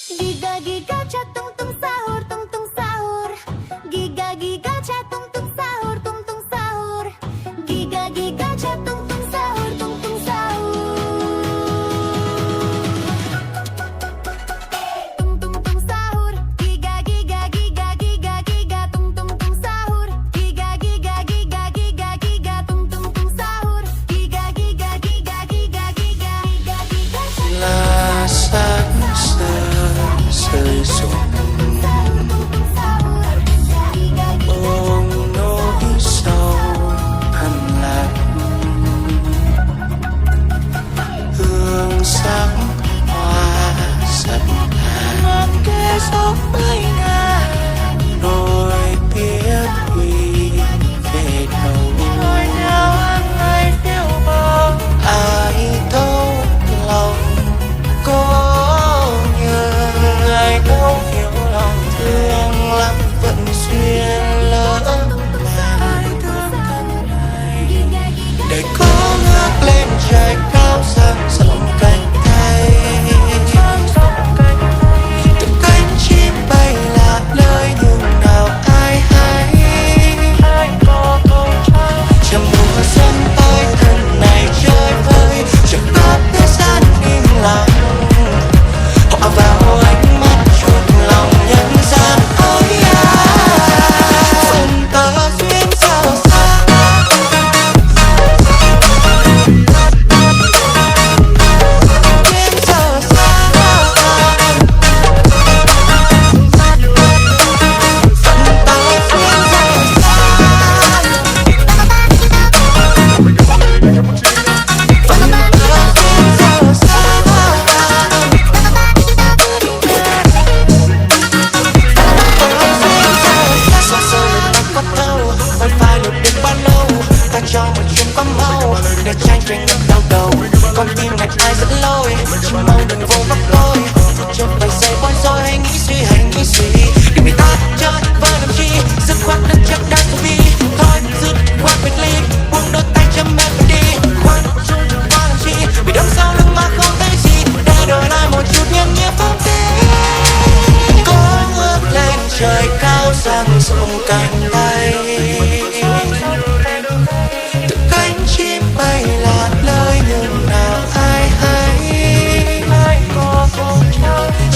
Giga giga cha tum tum sahur, tum tum sahur. Giga giga cha tum tum sahur, tum tum sahur. Giga giga cha tum tum sahur, tum tum sahur. Tum tum tum sahur. Giga giga giga giga giga tum tum tum sahur. Giga giga giga giga giga tum tum tum sahur. Giga giga giga giga giga giga giga cha. Là sáng rơi rụng ôm nỗi sầu thầm lặng, hương sắc hoa giật tàn ngọn kề gió bay ngang, nỗi tiếc huy về đầu ngôi nhau hàng ngày phiêu bờ. Ai thấu lòng có nhớ ai đâu hiểu lòng thương lắm vẫn duyên lỡ làng thương này để có ngước lên trời cao dang rộng cánh tay, từng cánh chim bay lạc nơi nhưng nào ai hay chẳng mùa xuân tới thân này chơi vơi chẳng có thế gian im lặng. Họ vào ánh mắt chuột lòng nhân gian ôi xuân tơ duyên sao xa, duyên sao xa, xuân tơ duyên cho một chuyến quá mau để tranh tranh ngập đau đầu con tim ngày ai dẫn lối chỉ mong đừng vô vấp tôi cho vài giây bối rối hay nghĩ suy để người ta chơi vơi làm chi dứt khoát đất chắc đã xuống đi thôi dứt khoát biệt ly buông đôi tay chấm em đi khoan chung qua làm chi vì đằng sau lưng mà không thấy gì để đổi lại một chút nhân nghĩa phong thế có ngước lên trời cao dang rộng cánh tay. Bay lạc lời nhưng nào ai hay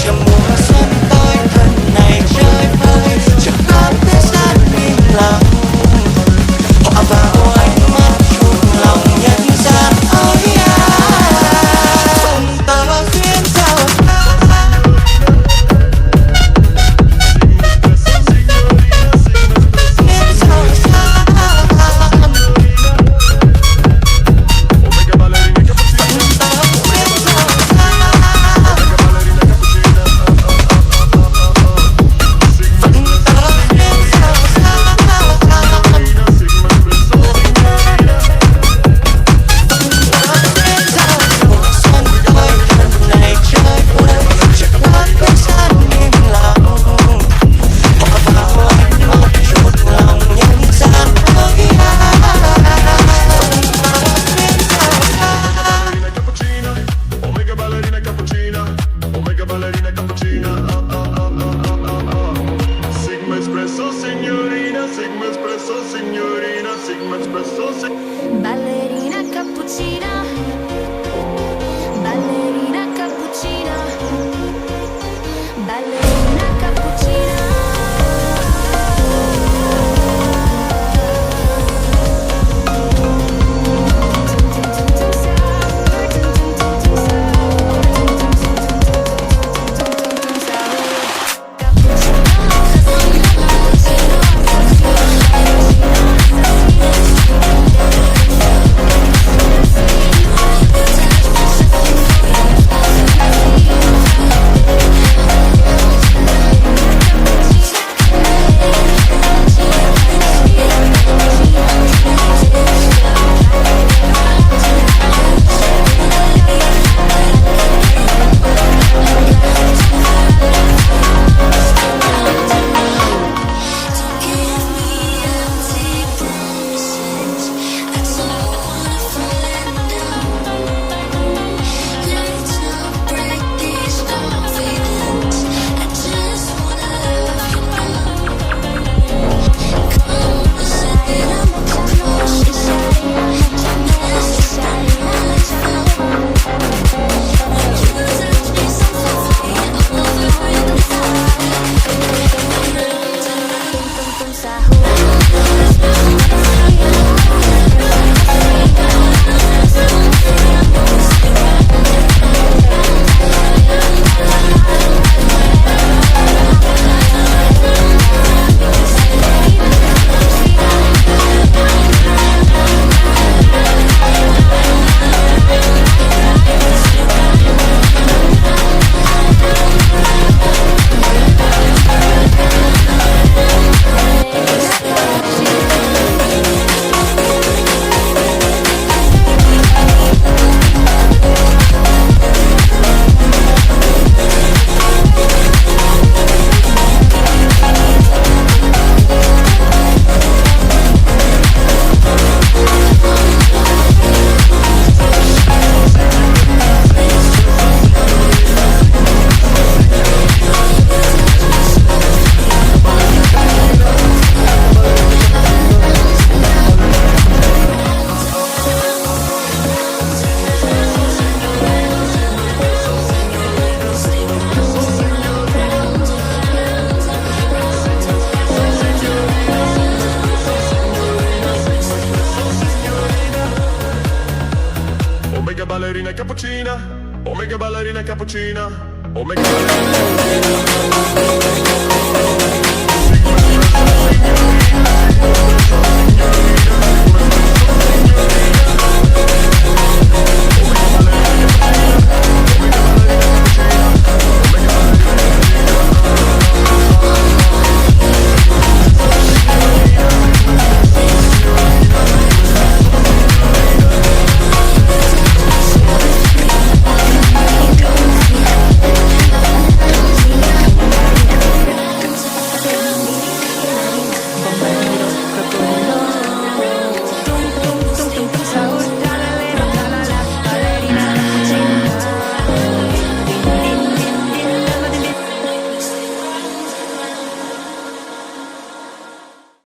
chờ mùa xuân tới thân này chơi vơi chẳng có thế gian im lặng. Họ vào ánh mắt chuột lòng nhân gian ôi xuân tơ duyên sao Ballerina cappuccino, ballerina cappuccino, ballerina cappuccino. cappuccino, or make a Ballerina.